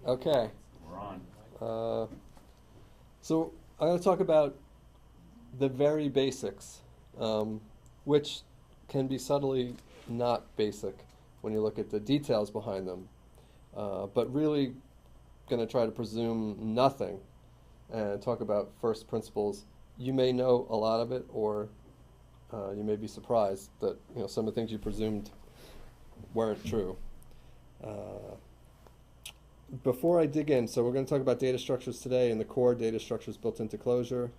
Okay. We're on. So I'm going to talk about the very basics, which can be subtly not basic when you look at the details behind them, but really going to try to presume nothing and talk about first principles. You may know a lot of it, or you may be surprised that some of the things you presumed weren't true. Before I dig in, so we're going to talk about data structures today and the core data structures built into Clojure.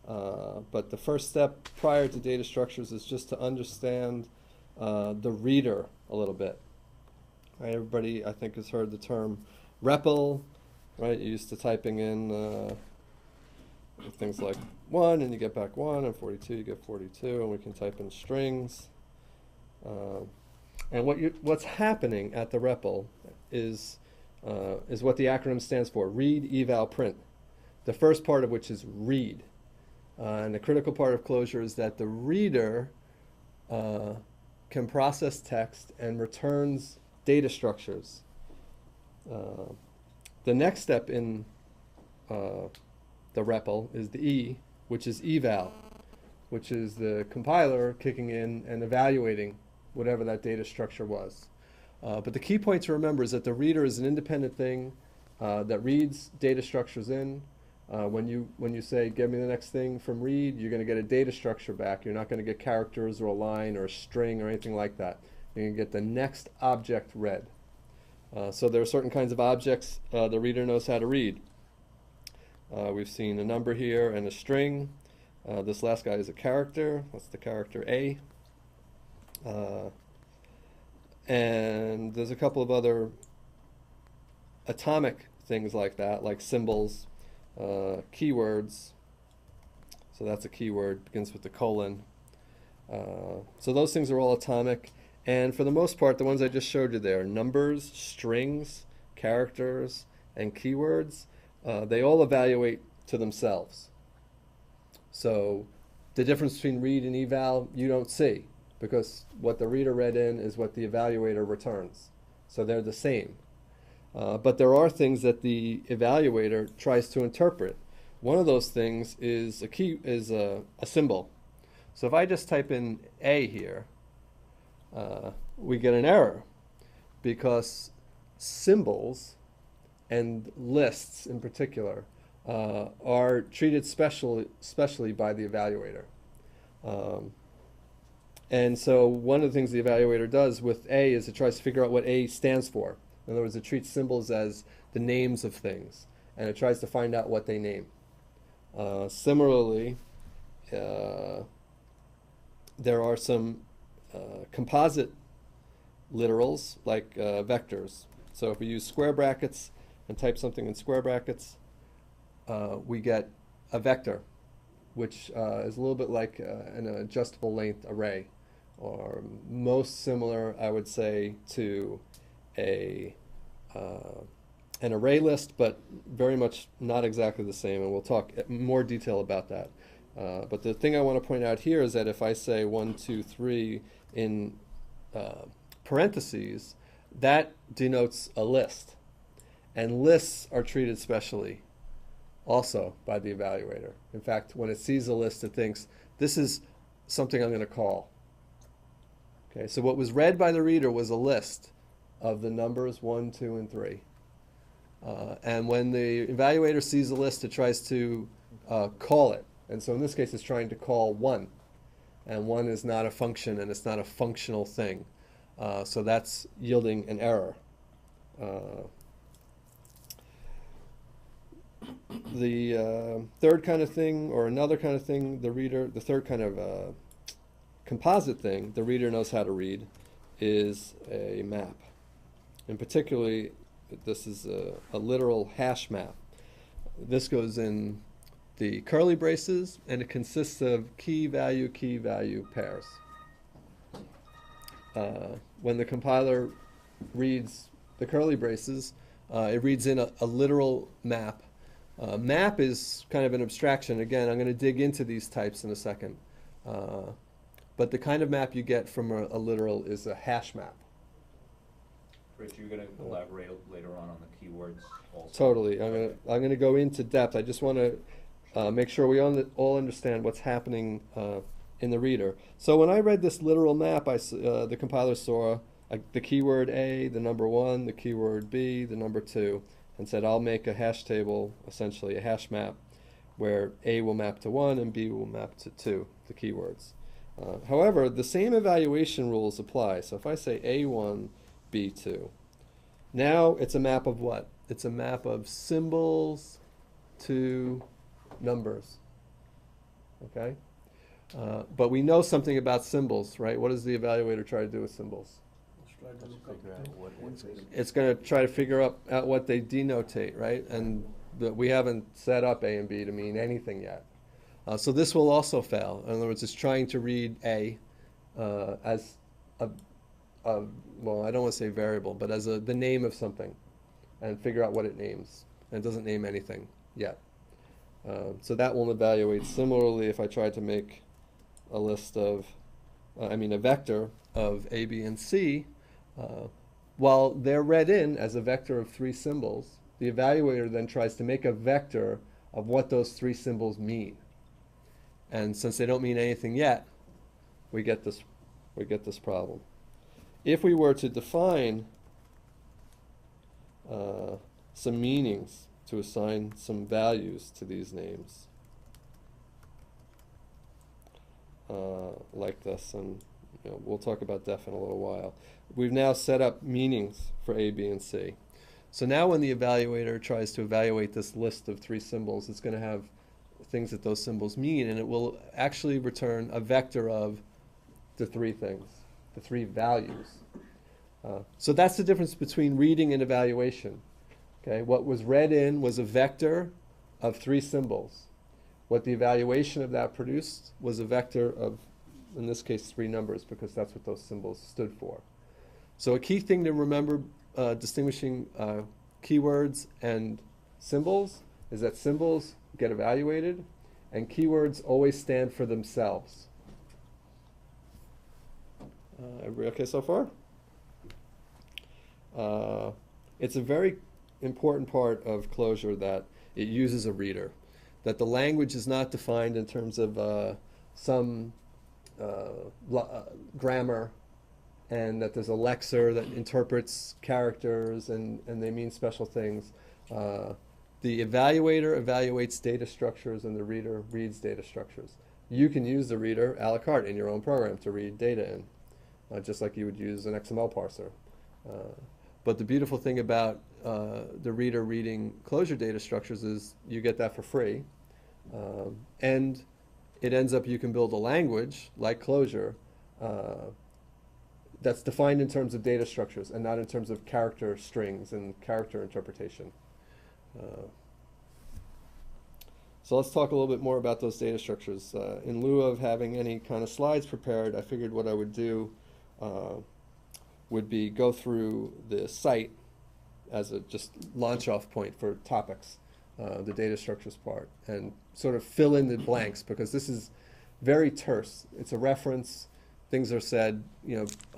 But the first step prior to data structures is just to understand the reader a little bit. Right, everybody, I think, has heard the term REPL. Right, you're used to typing in things like 1 and you get back 1, and 42 you get 42, and we can type in strings. And what's happening at the REPL is what the acronym stands for: read, eval, print. The first part of which is read. And the critical part of Clojure is that the reader can process text and returns data structures. The next step in the REPL is the E, which is eval, which is the compiler kicking in and evaluating whatever that data structure was. But the key point to remember is that the reader is an independent thing that reads data structures in. When you say, give me the next thing from read, you're going to get a data structure back. You're not going to get characters or a line or a string or anything like that. You're going to get the next object read. So there are certain kinds of objects the reader knows how to read. We've seen a number here and a string. This last guy is a character. That's the character A. And there's a couple of other atomic things like that, like symbols, keywords. So that's a keyword, begins with the colon. So those things are all atomic. And for the most part, the ones I just showed you there, numbers, strings, characters, and keywords, they all evaluate to themselves. So the difference between read and eval you don't see, because what the reader read in is what the evaluator returns. So they're the same. But there are things that the evaluator tries to interpret. One of those things is a symbol. So if I just type in A here, we get an error, because symbols and lists in particular are treated specially by the evaluator. And so one of the things the evaluator does with A is it tries to figure out what A stands for. In other words, it treats symbols as the names of things, and it tries to find out what they name. Similarly, there are some composite literals, like vectors. So if we use square brackets and type something in square brackets, we get a vector, which is a little bit like an adjustable length array, or most similar, I would say, to an array list, but very much not exactly the same, and we'll talk in more detail about that. But the thing I want to point out here is that if I say 1, 2, 3 in parentheses, that denotes a list. And lists are treated specially also by the evaluator. In fact, when it sees a list, it thinks, this is something I'm going to call. Okay, so what was read by the reader was a list of the numbers 1, 2, and 3. And when the evaluator sees a list, it tries to call it. And so in this case, it's trying to call 1. And 1 is not a function, and it's not a functional thing. So that's yielding an error. The third kind of thing, or another kind of thing, the third kind of composite thing the reader knows how to read is a map. And particularly, this is a literal hash map. This goes in the curly braces, and it consists of key-value pairs. When the compiler reads the curly braces, it reads in a literal map. Map is kind of an abstraction. Again, I'm going to dig into these types in a second. But the kind of map you get from a literal is a hash map. Rich, you're going to elaborate later on the keywords also. Totally. I'm gonna go into depth. I just want to make sure we all understand what's happening in the reader. So when I read this literal map, the compiler saw the keyword A, the number 1, the keyword B, the number 2, and said I'll make a hash table, essentially a hash map, where A will map to 1 and B will map to 2, the keywords. However, the same evaluation rules apply. So if I say A1, B2, now it's a map of what? It's a map of symbols to numbers. Okay? But we know something about symbols, right? What does the evaluator try to do with symbols? It's going to try to figure out what they denotate, right? And we haven't set up A and B to mean anything yet. So this will also fail. In other words, it's trying to read A as well, I don't want to say variable, but as the name of something, and figure out what it names. And it doesn't name anything yet. So that won't evaluate. Similarly, if I tried to make a list of, a vector of A, B, and C, while they're read in as a vector of 3 symbols, the evaluator then tries to make a vector of what those 3 symbols mean. And since they don't mean anything yet, we get this problem. If we were to define some meanings to assign some values to these names, like this, and we'll talk about def in a little while. We've now set up meanings for A, B, and C. So now when the evaluator tries to evaluate this list of 3 symbols, it's going to have things that those symbols mean, and it will actually return a vector of the 3 things, the 3 values. So that's the difference between reading and evaluation. Okay, what was read in was a vector of 3 symbols. What the evaluation of that produced was a vector of, in this case, 3 numbers, because that's what those symbols stood for. So a key thing to remember distinguishing keywords and symbols is that symbols get evaluated and keywords always stand for themselves. Everybody okay so far? It's a very important part of Clojure that it uses a reader, that the language is not defined in terms of some grammar, and that there's a lexer that interprets characters and they mean special things. The evaluator evaluates data structures and the reader reads data structures. You can use the reader a la carte in your own program to read data in, just like you would use an XML parser. But the beautiful thing about the reader reading Clojure data structures is you get that for free. And it ends up you can build a language like Clojure that's defined in terms of data structures and not in terms of character strings and character interpretation. So let's talk a little bit more about those data structures. In lieu of having any kind of slides prepared, I figured what I would do would be go through the site as a just launch-off point for topics, the data structures part, and sort of fill in the blanks, because this is very terse. It's a reference. Things are said,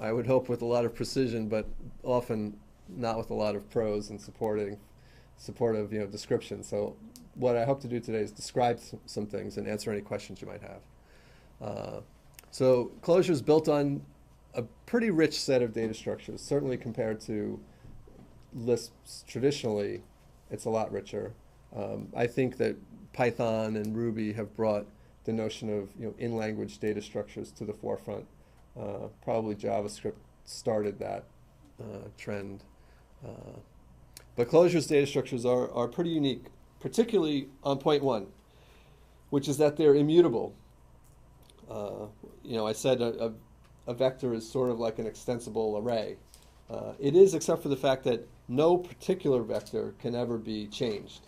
I would hope with a lot of precision, but often not with a lot of prose and supportive, description. So what I hope to do today is describe some things and answer any questions you might have. So Clojure is built on a pretty rich set of data structures. Certainly compared to Lisps traditionally, it's a lot richer. I think that Python and Ruby have brought the notion of in-language data structures to the forefront. Probably JavaScript started that trend. But Clojure's data structures are pretty unique, particularly on point 1, which is that they're immutable. I said a vector is sort of like an extensible array. It is, except for the fact that no particular vector can ever be changed.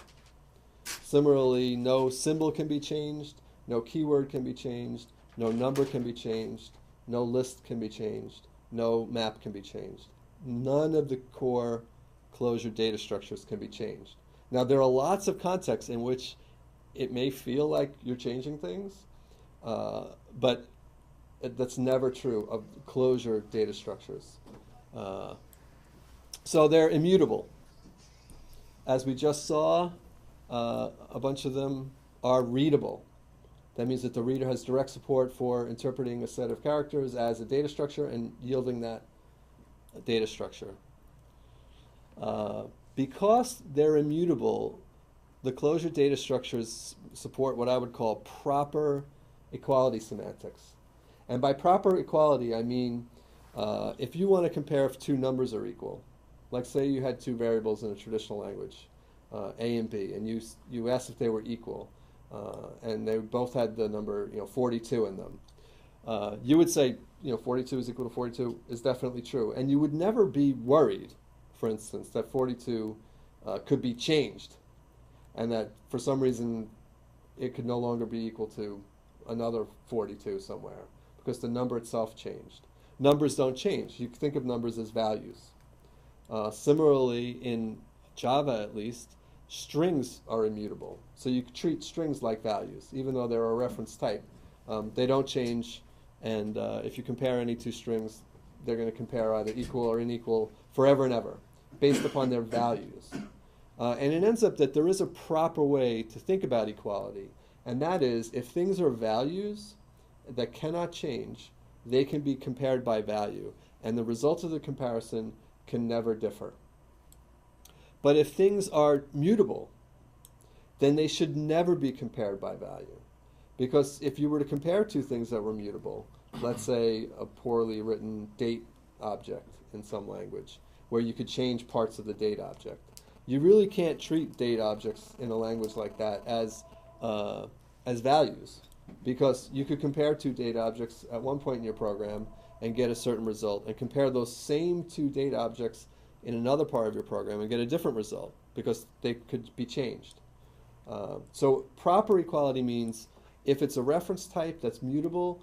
Similarly, no symbol can be changed, no keyword can be changed, no number can be changed, no list can be changed, no map can be changed. None of the core Clojure data structures can be changed. Now, there are lots of contexts in which it may feel like you're changing things, but that's never true of Clojure data structures. So they're immutable. As we just saw, a bunch of them are readable. That means that the reader has direct support for interpreting a set of characters as a data structure and yielding that data structure. Because they're immutable, the Clojure data structures support what I would call proper equality semantics. And by proper equality, I mean if you want to compare if two numbers are equal, like say you had two variables in a traditional language, A and B, and you asked if they were equal, and they both had the number 42 in them. You would say 42 is equal to 42 is definitely true, and you would never be worried, for instance, that 42 could be changed, and that for some reason it could no longer be equal to another 42 somewhere, because the number itself changed. Numbers don't change. You think of numbers as values. Similarly, in Java at least, strings are immutable. So you treat strings like values, even though they're a reference type. They don't change, and if you compare any two strings, they're going to compare either equal or unequal forever and ever, based upon their values. And it ends up that there is a proper way to think about equality, and that is if things are values that cannot change, they can be compared by value, and the result of the comparison can never differ. But if things are mutable, then they should never be compared by value. Because if you were to compare two things that were mutable, let's say a poorly written date object in some language, where you could change parts of the date object, you really can't treat date objects in a language like that as values. Because you could compare two date objects at one point in your program and get a certain result, and compare those same two date objects in another part of your program and get a different result, because they could be changed. So proper equality means if it's a reference type that's mutable,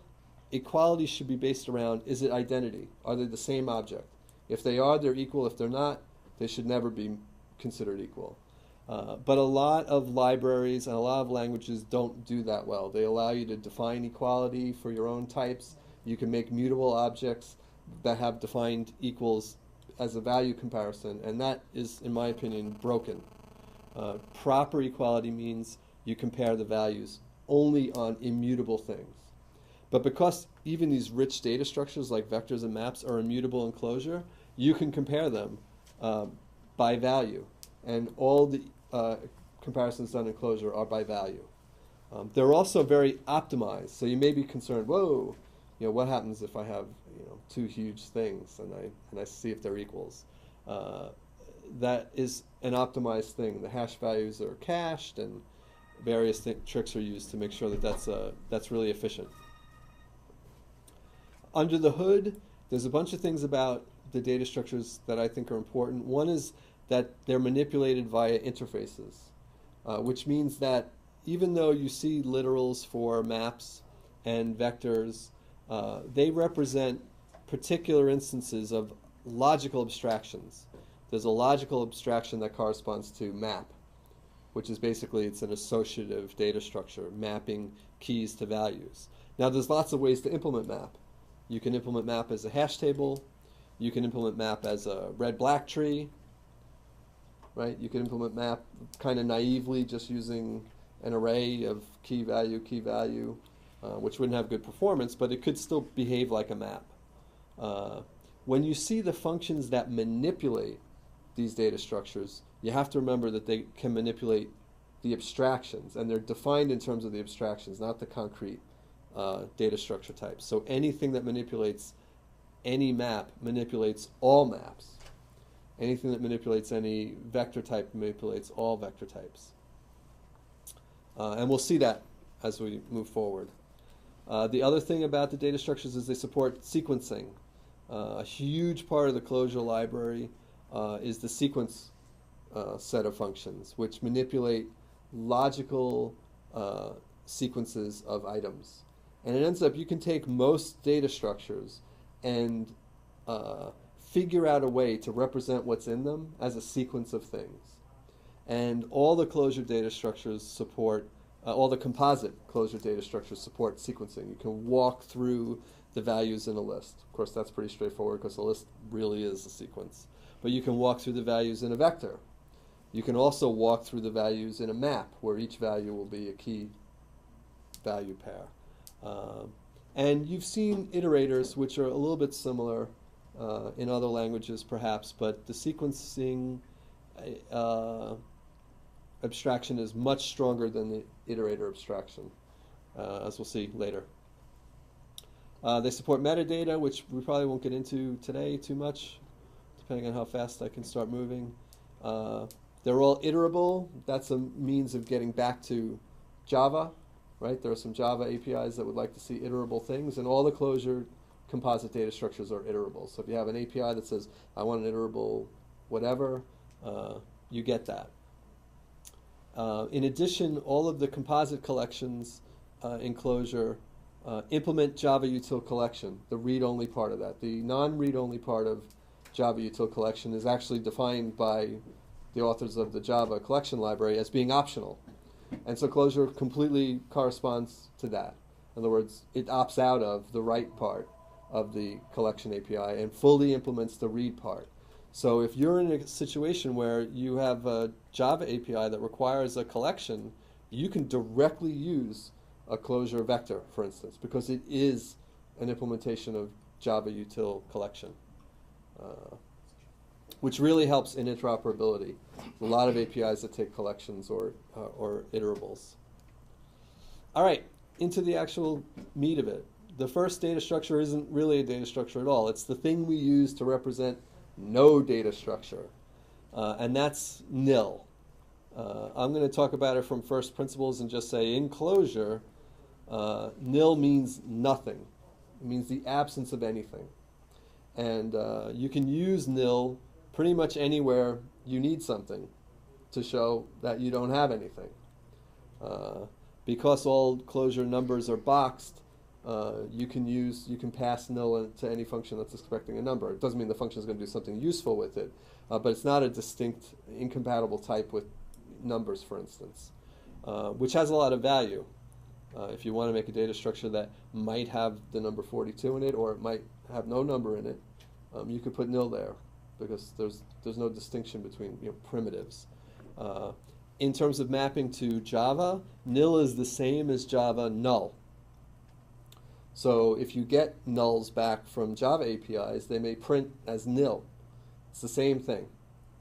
equality should be based around, is it identity? Are they the same object? If they are, they're equal. If they're not, they should never be considered equal. But a lot of libraries and a lot of languages don't do that well. They allow you to define equality for your own types. You can make mutable objects that have defined equals as a value comparison, and that is, in my opinion, broken. Proper equality means you compare the values only on immutable things. But because even these rich data structures like vectors and maps are immutable in Clojure, you can compare them by value. And all the comparisons done in Clojure are by value. They're also very optimized, so you may be concerned, whoa, what happens if I have two huge things and I see if they're equals? That is an optimized thing. The hash values are cached, and various tricks are used to make sure that that's really efficient. Under the hood, there's a bunch of things about the data structures that I think are important. One is that they're manipulated via interfaces, which means that even though you see literals for maps and vectors, they represent particular instances of logical abstractions. There's a logical abstraction that corresponds to map, which is basically it's an associative data structure, mapping keys to values. Now there's lots of ways to implement map. You can implement map as a hash table. You can implement map as a red-black tree. Right? You can implement map kind of naively, just using an array of key value, which wouldn't have good performance, but it could still behave like a map. When you see the functions that manipulate these data structures, you have to remember that they can manipulate the abstractions, and they're defined in terms of the abstractions, not the concrete data structure types. So anything that manipulates any map manipulates all maps. Anything that manipulates any vector type manipulates all vector types. And we'll see that as we move forward. The other thing about the data structures is they support sequencing. A huge part of the Clojure library is the sequence set of functions, which manipulate logical sequences of items. And it ends up, you can take most data structures and figure out a way to represent what's in them as a sequence of things. And all the Clojure data structures support, all the composite Clojure data structures support sequencing. You can walk through the values in a list. Of course, that's pretty straightforward because a list really is a sequence. but you can walk through the values in a vector. You can also walk through the values in a map, where each value will be a key value pair. And you've seen iterators, which are a little bit similar in other languages perhaps, but the sequencing abstraction is much stronger than the iterator abstraction, as we'll see later. They support metadata, which we probably won't get into today too much, depending on how fast I can start moving. They're all iterable. That's a means of getting back to Java, right? There are some Java APIs that would like to see iterable things, and all the Clojure composite data structures are iterable. So if you have an API that says, I want an iterable whatever, you get that. In addition, all of the composite collections in Clojure implement Java util collection, the read-only part of that. The non-read-only part of Java util collection is actually defined by the authors of the Java collection library as being optional. And so Clojure completely corresponds to that. In other words, it opts out of the write part of the collection API and fully implements the read part. So if you're in a situation where you have a Java API that requires a collection, you can directly use a Clojure vector, for instance, because it is an implementation of Java util collection, which really helps in interoperability. A lot of APIs that take collections or iterables. All right, into the actual meat of it. The first data structure isn't really a data structure at all. It's the thing we use to represent no data structure, and that's nil. I'm going to talk about it from first principles and just say in Clojure, nil means nothing. It means the absence of anything. And you can use nil pretty much anywhere you need something to show that you don't have anything. Because all Clojure numbers are boxed, you can pass nil to any function that's expecting a number. It doesn't mean the function is going to do something useful with it, but it's not a distinct, incompatible type with numbers, for instance, which has a lot of value. If you want to make a data structure that might have the number 42 in it, or it might have no number in it, you could put nil there, because there's no distinction between primitives. In terms of mapping to Java, nil is the same as Java null. So if you get nulls back from Java APIs, they may print as nil. It's the same thing.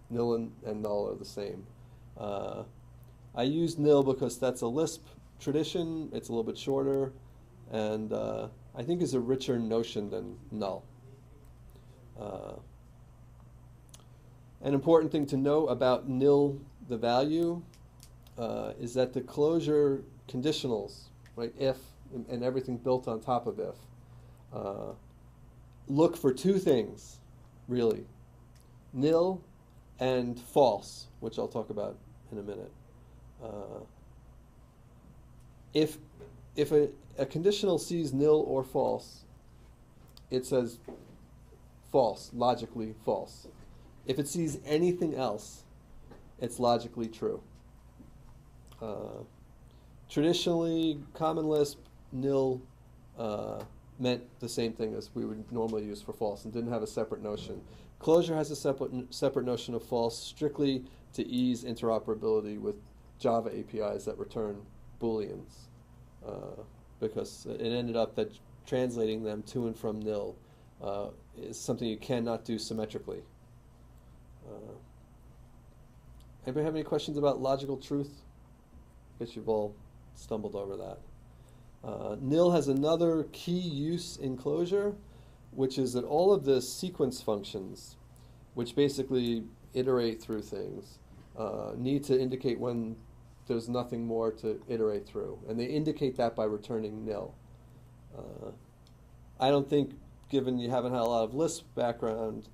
Nil and null are the same. I use nil because that's a Lisp tradition. It's a little bit shorter, and I think is a richer notion than null. An important thing to know about nil, the value, is that the Clojure conditionals, right, if, and everything built on top of if, look for two things, really. Nil and false, which I'll talk about in a minute. If a conditional sees nil or false, it says false, logically false. If it sees anything else, it's logically true. Traditionally, Common Lisp, nil meant the same thing as we would normally use for false and didn't have a separate notion. Clojure has a separate notion of false strictly to ease interoperability with Java APIs that return Booleans, because it ended up that translating them to and from nil is something you cannot do symmetrically. Anybody have any questions about logical truth? I guess you've all stumbled over that. Nil has another key use in Clojure, which is that all of the sequence functions, which basically iterate through things, need to indicate when there's nothing more to iterate through. And they indicate that by returning nil. I don't think, given you haven't had a lot of Lisp background,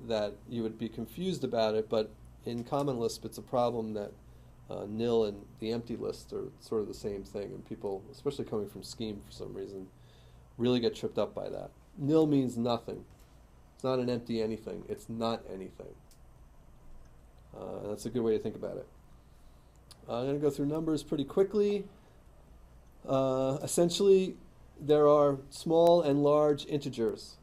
that you would be confused about it, but in Common Lisp it's a problem that nil and the empty list are sort of the same thing, and people, especially coming from Scheme for some reason, really get tripped up by that. Nil means nothing. It's not an empty anything. It's not anything. That's a good way to think about it. I'm going to go through numbers pretty quickly. Essentially, there are small and large integers.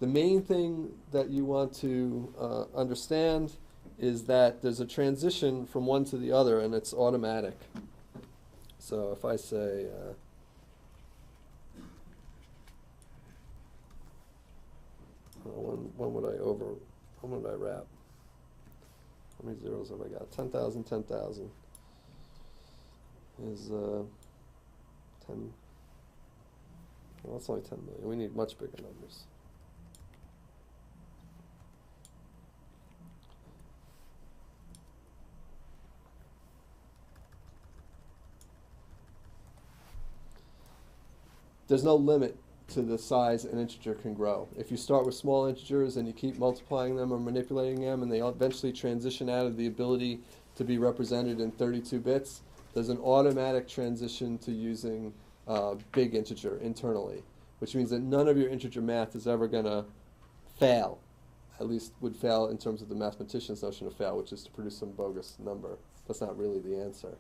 The main thing that you want to understand is that there's a transition from one to the other, and it's automatic. So if I say, when would I wrap? How many zeros have I got? 10,000, 10,000 is 10. Well, that's only 10 million. We need much bigger numbers. There's no limit to the size an integer can grow. If you start with small integers and you keep multiplying them or manipulating them, and they eventually transition out of the ability to be represented in 32 bits, there's an automatic transition to using big integer internally, which means that none of your integer math is ever going to fail, at least would fail in terms of the mathematician's notion of fail, which is to produce some bogus number. That's not really the answer.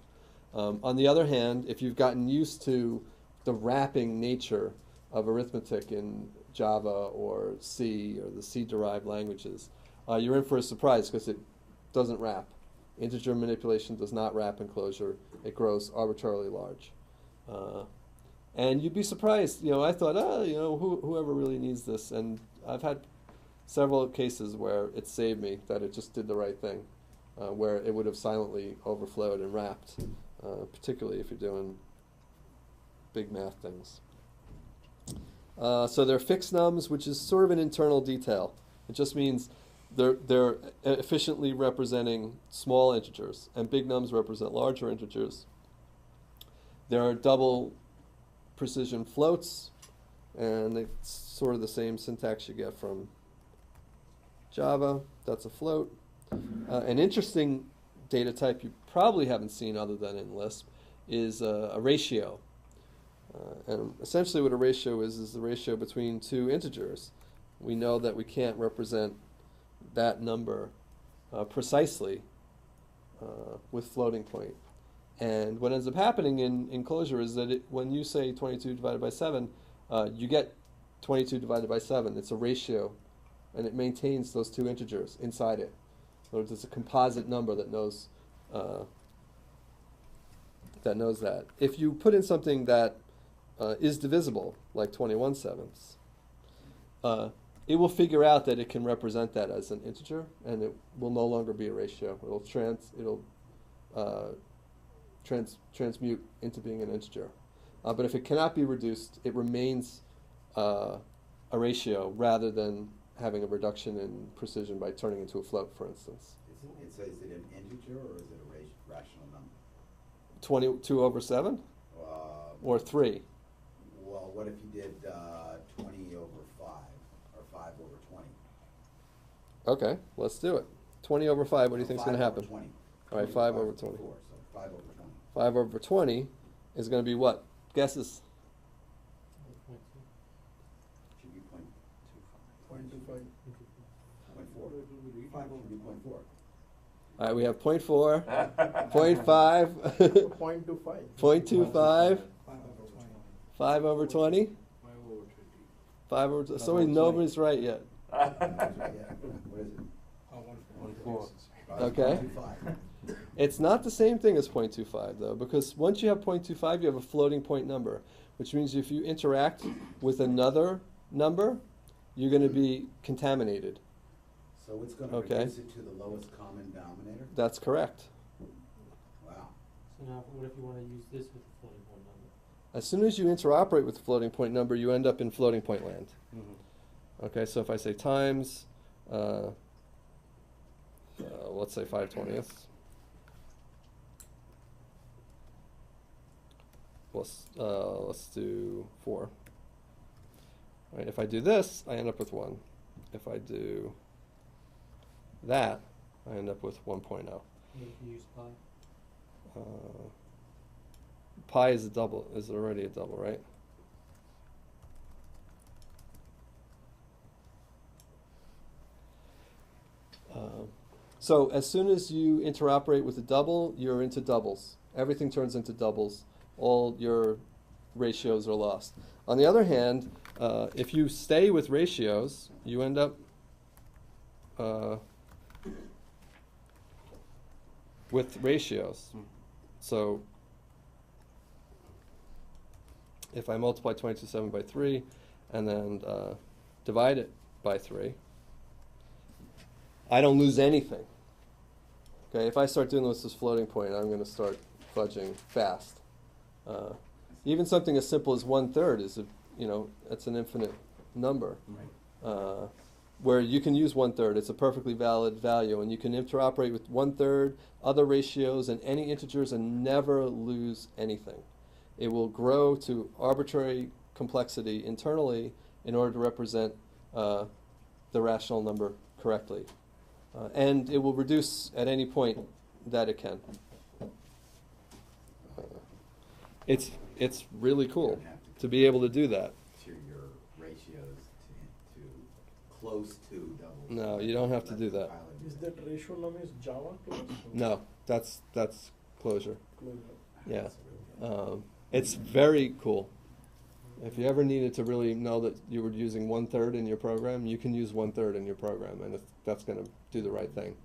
On the other hand, if you've gotten used to the wrapping nature of arithmetic in Java or C or the C-derived languages, you're in for a surprise because it doesn't wrap. Integer manipulation does not wrap in Clojure. It grows arbitrarily large. And you'd be surprised. I thought, whoever really needs this? And I've had several cases where it saved me, that it just did the right thing, where it would have silently overflowed and wrapped, particularly if you're doing big math things. So they're fixed nums, which is sort of an internal detail. It just means they're efficiently representing small integers, and big nums represent larger integers. There are double precision floats, and it's sort of the same syntax you get from Java. That's a float. An interesting data type you probably haven't seen other than in Lisp is a ratio. And essentially what a ratio is the ratio between two integers. We know that we can't represent that number precisely with floating point. And what ends up happening in Clojure is that when you say 22 divided by 7, you get 22 divided by 7. It's a ratio, and it maintains those two integers inside it. In other words, it's a composite number that knows that. If you put in something that is divisible, like 21/7, it will figure out that it can represent that as an integer, and it will no longer be a ratio. It'll transmute into being an integer. But if it cannot be reduced, it remains a ratio rather than having a reduction in precision by turning into a float, for instance. Is it an integer or is it a rational number? 22 over 7? Or 3? Well, what if you did 20 over 5 or 5 over 20? Okay, let's do it. 20 over 5, what do you think is going to happen? 20. All right, 5 over 20. 4, so 5 over 20. 5 over 20 is going to be what? Guesses? Should be 0.25. 0.25. 0.4. 5 over 0.4. All right, we have 0.4, 0.5, 0.25. 0.25, 5 over 20. 5 over 20, 5 over 20. 5 over 20. So nobody's right yet. Yeah. What is it? 1.4. Okay. 0.25. It's not the same thing as 0.25, though, because once you have 0.25, you have a floating point number, which means if you interact with another number, you're going to be contaminated. So it's going to Okay. reduce it to the lowest common denominator? That's correct. Wow. So now, what if you want to use this with the floating point number? As soon as you interoperate with the floating point number, you end up in floating point land. Okay, so if I say times, let's say 5/20. Let's do 4. All right, if I do this, I end up with 1. If I do that, I end up with 1.0. If you use pi. Pi is a double, is already a double, right? So as soon as you interoperate with a double, you're into doubles. Everything turns into doubles. All your ratios are lost. On the other hand, if you stay with ratios, you end up with ratios. So if I multiply 22.7 by 3 and then divide it by 3, I don't lose anything. Okay, if I start doing this floating point, I'm going to start fudging fast. Even something as simple as 1/3 is, it's an infinite number. Where you can use 1/3, it's a perfectly valid value, and you can interoperate with 1/3, other ratios, and any integers and never lose anything. It will grow to arbitrary complexity internally in order to represent the rational number correctly. And it will reduce at any point that it can. It's really cool to be able to do that. To your ratios to close to double. No, you don't have to do that. Is that ratio name is Java class? No, that's Clojure. Clojure. Yeah. It's very cool. If you ever needed to really know that you were using 1/3 in your program, you can use 1/3 in your program, and that's going to do the right thing.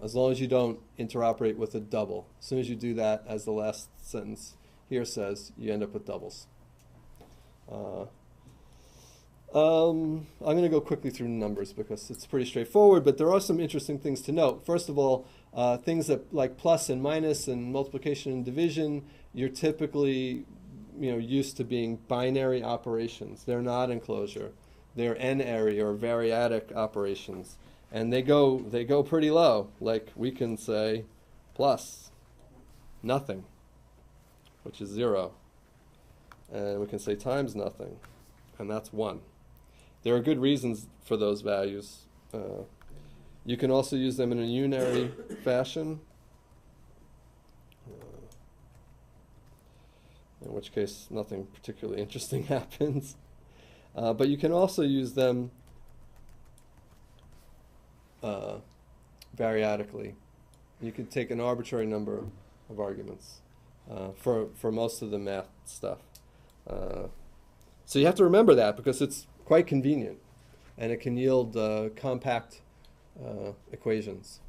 As long as you don't interoperate with a double. As soon as you do that, as the last sentence here says, you end up with doubles. I'm going to go quickly through numbers because it's pretty straightforward, but there are some interesting things to note. First of all, things that like plus and minus and multiplication and division, you're typically used to being binary operations. They're not in Clojure. They're n-ary or variadic operations. And they go pretty low. Like we can say plus nothing, which is 0. And we can say times nothing, and that's 1. There are good reasons for those values. You can also use them in a unary fashion, in which case nothing particularly interesting happens. But you can also use them variadically. You can take an arbitrary number of arguments for most of the math stuff. So you have to remember that because it's quite convenient, and it can yield compact equations.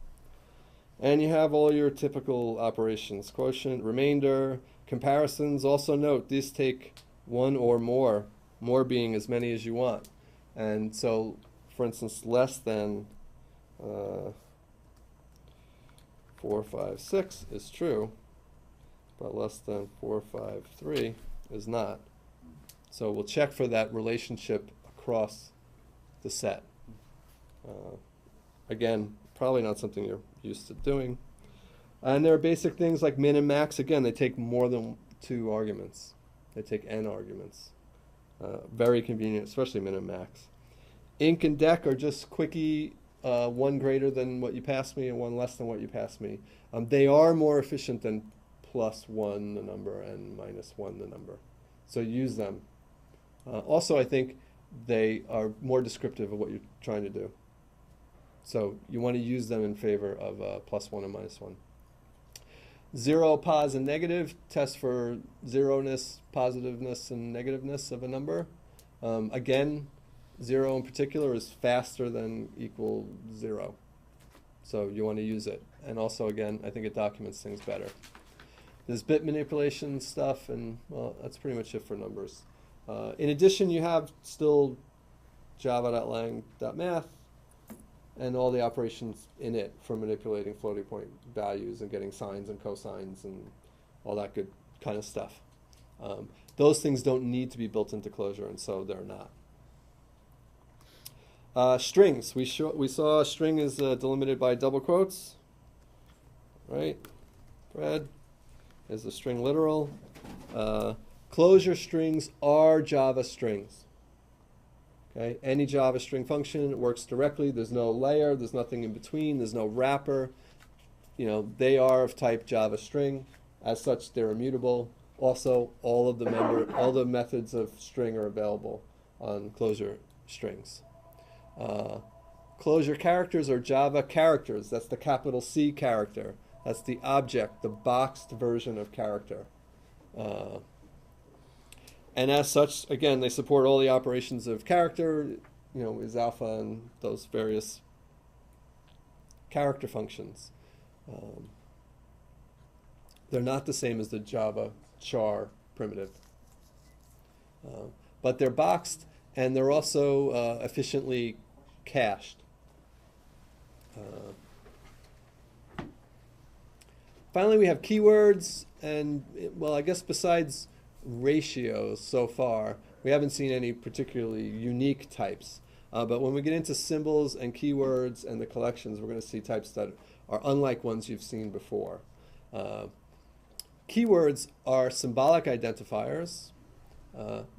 And you have all your typical operations: quotient, remainder, comparisons. Also note, these take 1 or more being as many as you want. And so, for instance, less than 4, 5, 6 is true, but less than 4, 5, 3 is not. So we'll check for that relationship across the set. Again, probably not something you're used to doing. And there are basic things like min and max. Again, they take more than 2 arguments. They take n arguments. Very convenient, especially min and max. Inc and dec are just quickie, 1 greater than what you passed me and 1 less than what you passed me. They are more efficient than +1 the number and -1 the number. So use them. Also, I think they are more descriptive of what you're trying to do. So you want to use them in favor of +1 and -1. 0, pos, and negative test for zeroness, positiveness, and negativeness of a number. Again, 0 in particular is faster than equal 0. So you want to use it. And also, again, I think it documents things better. There's bit manipulation stuff, and well, that's pretty much it for numbers. In addition, you have still java.lang.math and all the operations in it for manipulating floating point values and getting sines and cosines and all that good kind of stuff. Those things don't need to be built into Clojure, and so they're not. Strings. We saw a string is delimited by double quotes, right? Fred is a string literal. Clojure strings are Java strings. Okay? Any Java string function works directly. There's no layer. There's nothing in between. There's no wrapper. They are of type Java string. As such, they're immutable. Also, all the methods of string are available on Clojure strings. Clojure characters are Java characters. That's the capital C character. That's the object, the boxed version of character. And as such, again, they support all the operations of character, is alpha and those various character functions. They're not the same as the Java char primitive. But they're boxed, and they're also efficiently cached. Finally, we have keywords, and well, I guess besides ratios so far, we haven't seen any particularly unique types. But when we get into symbols and keywords and the collections, we're going to see types that are unlike ones you've seen before. Keywords are symbolic identifiers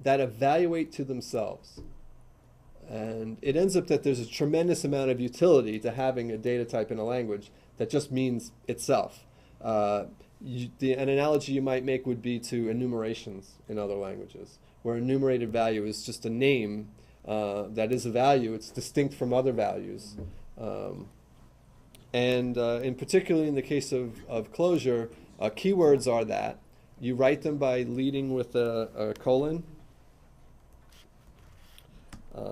that evaluate to themselves. And it ends up that there's a tremendous amount of utility to having a data type in a language that just means itself. An analogy you might make would be to enumerations in other languages, where enumerated value is just a name that is a value. It's distinct from other values. And in particularly in the case of Clojure, keywords are that. You write them by leading with a colon.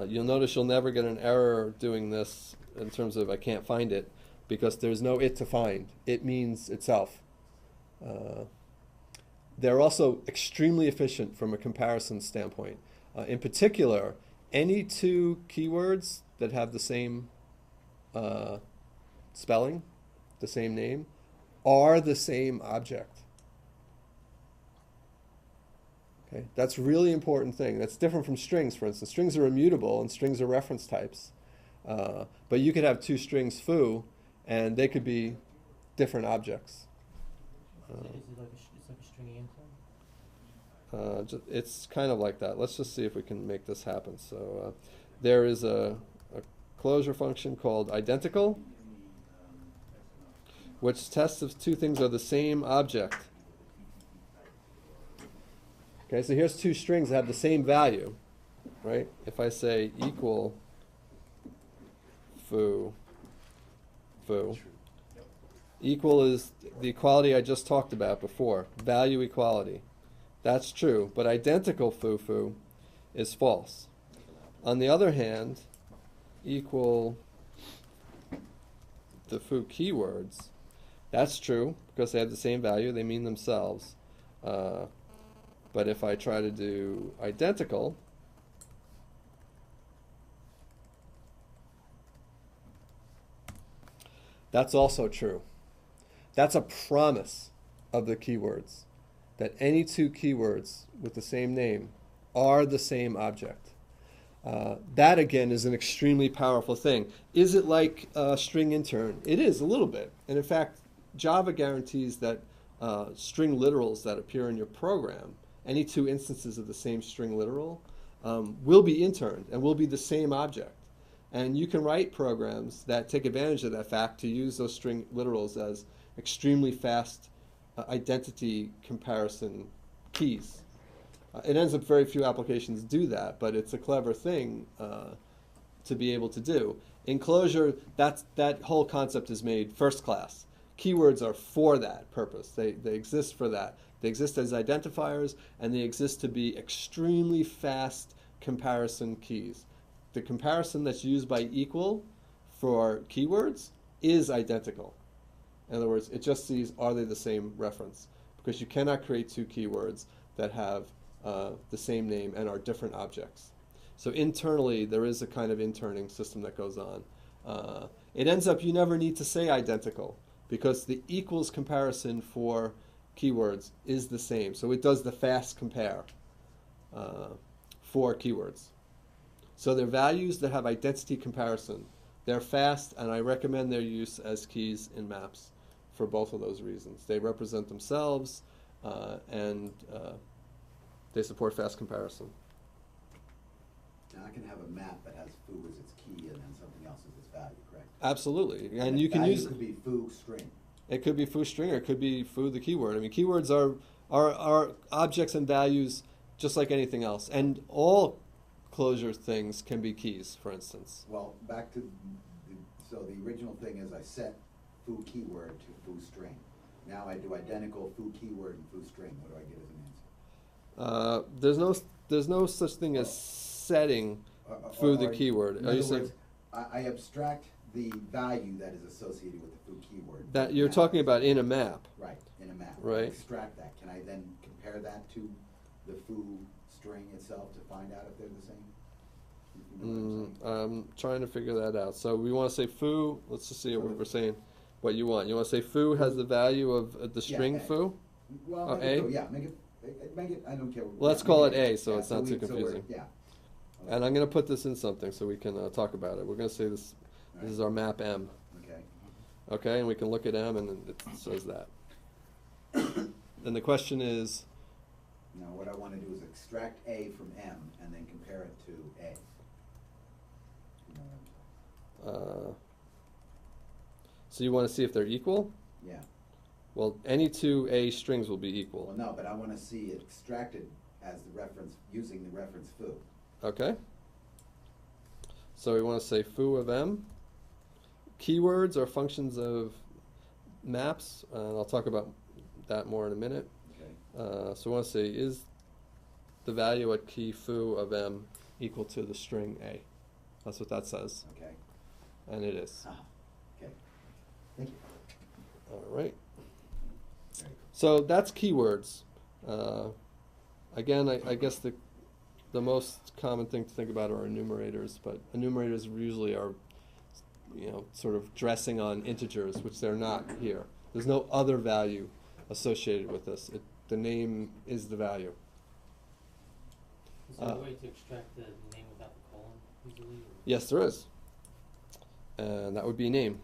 You'll notice you'll never get an error doing this in terms of I can't find it, because there's no it to find. It means itself. They're also extremely efficient from a comparison standpoint. In particular, any two keywords that have the same spelling, the same name, are the same object. Okay, that's a really important thing. That's different from strings, for instance. Strings are immutable, and strings are reference types. But you could have two strings foo, and they could be different objects. Is it like it's like a string answer? It's kind of like that. Let's just see if we can make this happen. So there is a Clojure function called identical, which tests if two things are the same object. Okay, so here's two strings that have the same value, right? If I say equal foo, equal is the equality I just talked about before, value equality. That's true, but identical foo is false. On the other hand, equal the foo keywords, that's true because they have the same value, they mean themselves. But if I try to do identical, that's also true. That's a promise of the keywords, that any two keywords with the same name are the same object. That, again, is an extremely powerful thing. Is it like string intern? It is, a little bit. And in fact, Java guarantees that string literals that appear in your program, any two instances of the same string literal, will be interned and will be the same object. And you can write programs that take advantage of that fact to use those string literals as extremely fast identity comparison keys. It ends up very few applications do that, but it's a clever thing to be able to do. In Clojure, that whole concept is made first class. Keywords are for that purpose. They exist for that. They exist as identifiers, and they exist to be extremely fast comparison keys. The comparison that's used by equal for keywords is identical. In other words, it just sees, are they the same reference? Because you cannot create two keywords that have the same name and are different objects. So internally, there is a kind of interning system that goes on. It ends up you never need to say identical, because the equals comparison for keywords is the same. So it does the fast compare for keywords. So they're values that have identity comparison. They're fast, and I recommend their use as keys in maps for both of those reasons. They represent themselves, and they support fast comparison. Now I can have a map that has foo as its key and then something else as its value, correct? Absolutely, and you can value use could be foo string. It could be foo string, or it could be foo the keyword. I mean, keywords are objects and values just like anything else, and all Clojure things can be keys, for instance. Well, back to so the original thing is I set foo keyword to foo string. Now I do identical foo keyword and foo string. What do I get as an answer? There's no such thing as setting foo the keyword. In Are you other saying words, I abstract the value that is associated with the foo keyword. that you're talking about in a map? Right, in a map. Right. Extract that. Can I then compare that to the foo string itself to find out if they're the same? If you know what I'm saying? I'm trying to figure that out. So we want to say foo. Let's just see what we're saying. What you want? You want to say foo has the value of the string Yeah, A. foo? Well, make A? it foo, yeah, make it, I don't care. Well, let's Yeah, call make it A, so yeah, it's not too we're- confusing. yeah. And I'm going to put this in something so we can talk about it. We're going to say this. This is our map M. Okay. Okay, and we can look at M, and it says that. And the question is, Now, what I want to do is extract A from M and then compare it to A. You know, so you want to see if they're equal? yeah. Well, any two A strings will be equal. Well, no, but I want to see it extracted as the reference, using the reference foo. Okay. So we want to say foo of M. Keywords are functions of maps, and I'll talk about that more in a minute. Okay. So we want to say, is the value at key foo of M equal to the string A? That's what that says, Okay. and it is. Ah, okay. Thank you. All right. Very good. So that's keywords. Again, I guess the most common thing to think about are enumerators, but enumerators usually are, sort of dressing on integers, which they're not here. There's no other value associated with this. The name is the value. Is there a way to extract the name without the colon easily? Or? Yes, there is. And that would be name.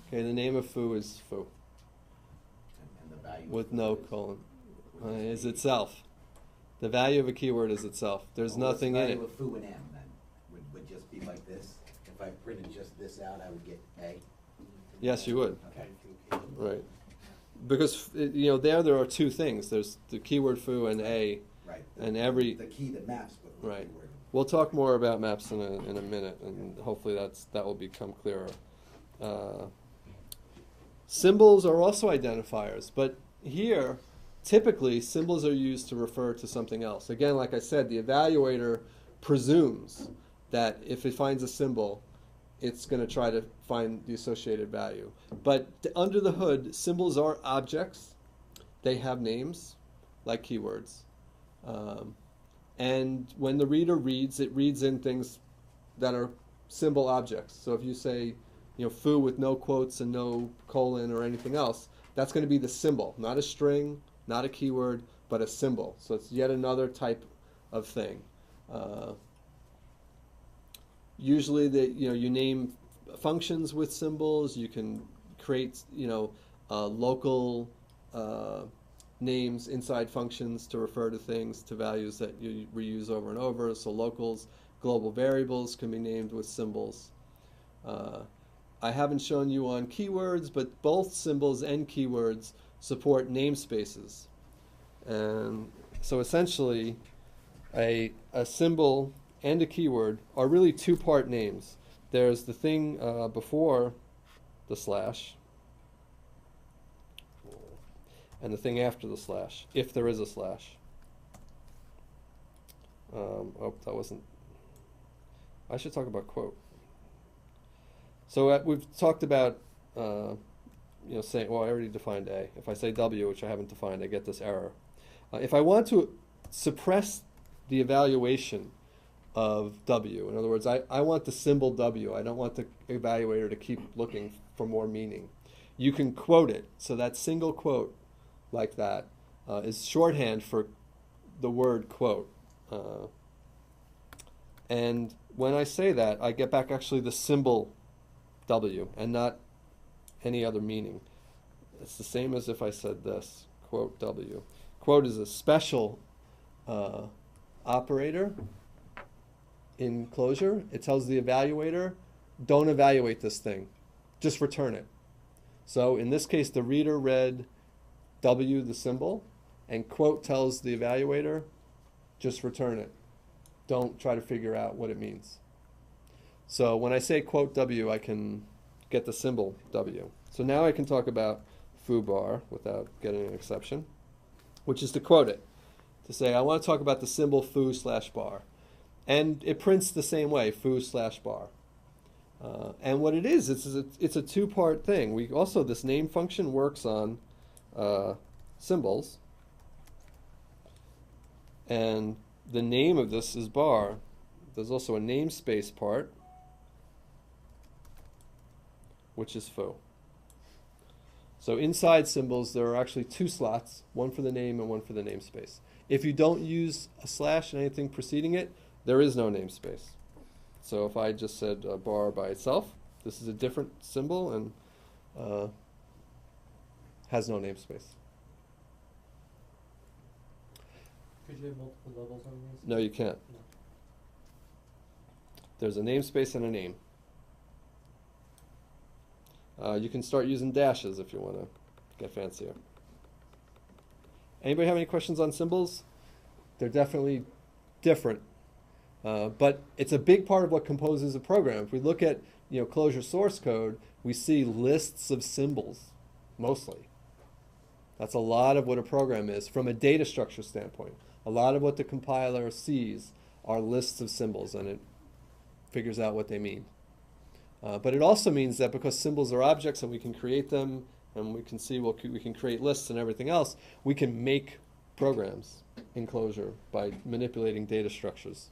Okay, the name of foo is foo, And the value with of no foo is- colon. Is itself. The value of a keyword is itself. There's Well, nothing what's in the it. value of foo and M then? Would just be like this? If I printed just this out, I would get A? Yes, you would. Okay. Right. Because there are two things. There's the keyword foo and A, Right. and every. The key that maps with the Right. keyword. We'll talk more about maps in a minute, and hopefully that will become clearer. Symbols are also identifiers, but here, typically, symbols are used to refer to something else. Again, like I said, the evaluator presumes that if it finds a symbol, it's going to try to find the associated value. But under the hood, symbols are objects. They have names, like keywords. And when the reader reads, it reads in things that are symbol objects. So if you say, foo with no quotes and no colon or anything else, that's going to be the symbol, not a string, not a keyword, but a symbol. So it's yet another type of thing. Usually, you name functions with symbols. You can create, local names inside functions to refer to things, to values that you reuse over and over. So locals, global variables can be named with symbols. I haven't shown you on keywords, but both symbols and keywords support namespaces. And so essentially, a symbol and a keyword are really two-part names. There's the thing before the slash, and the thing after the slash, if there is a slash. That wasn't. I should talk about quote. So we've talked about, saying, well, I already defined A. If I say W, which I haven't defined, I get this error. If I want to suppress the evaluation of W, in other words, I want the symbol W. I don't want the evaluator to keep looking for more meaning. You can quote it. So that single quote like that is shorthand for the word quote. And when I say that, I get back actually the symbol W and not any other meaning. It's the same as if I said this, quote W. Quote is a special operator in Clojure. It tells the evaluator, don't evaluate this thing, just return it. So in this case, the reader read W, the symbol, and quote tells the evaluator, just return it. Don't try to figure out what it means. So when I say quote W, I can get the symbol W. So now I can talk about foo bar without getting an exception, which is to quote it, to say, I want to talk about the symbol foo slash bar. And it prints the same way, foo slash bar. And what it is, it's a two-part thing. We also, this name function works on symbols. And the name of this is bar. There's also a namespace part, which is foo. So inside symbols, there are actually two slots, one for the name and one for the namespace. If you don't use a slash and anything preceding it, there is no namespace. So if I just said bar by itself, this is a different symbol and has no namespace. Could you have multiple levels on these? No, you can't. No. There's a namespace and a name. You can start using dashes if you want to get fancier. Anybody have any questions on symbols? They're definitely different, but it's a big part of what composes a program. If we look at Clojure source code, we see lists of symbols mostly. That's a lot of what a program is from a data structure standpoint. A lot of what the compiler sees are lists of symbols, and it figures out what they mean. But it also means that because symbols are objects and we can create them, and we can see we can create lists and everything else, we can make programs in Clojure by manipulating data structures.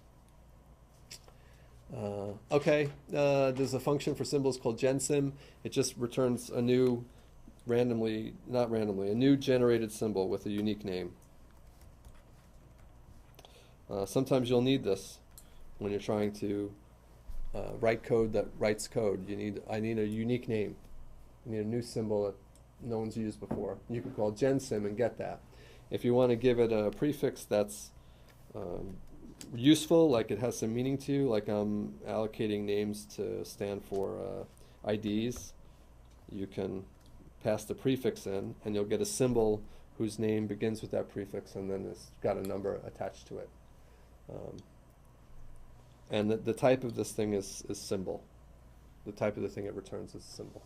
There's a function for symbols called gensim. It just returns a new a new generated symbol with a unique name. Sometimes you'll need this when you're trying to write code that writes code. I need a unique name. I need a new symbol that no one's used before. You can call gensim and get that. If you want to give it a prefix that's useful, like it has some meaning to you, like I'm allocating names to stand for IDs, you can pass the prefix in, and you'll get a symbol whose name begins with that prefix, and then it's got a number attached to it. And the type of this thing is symbol. The type of the thing it returns is symbol.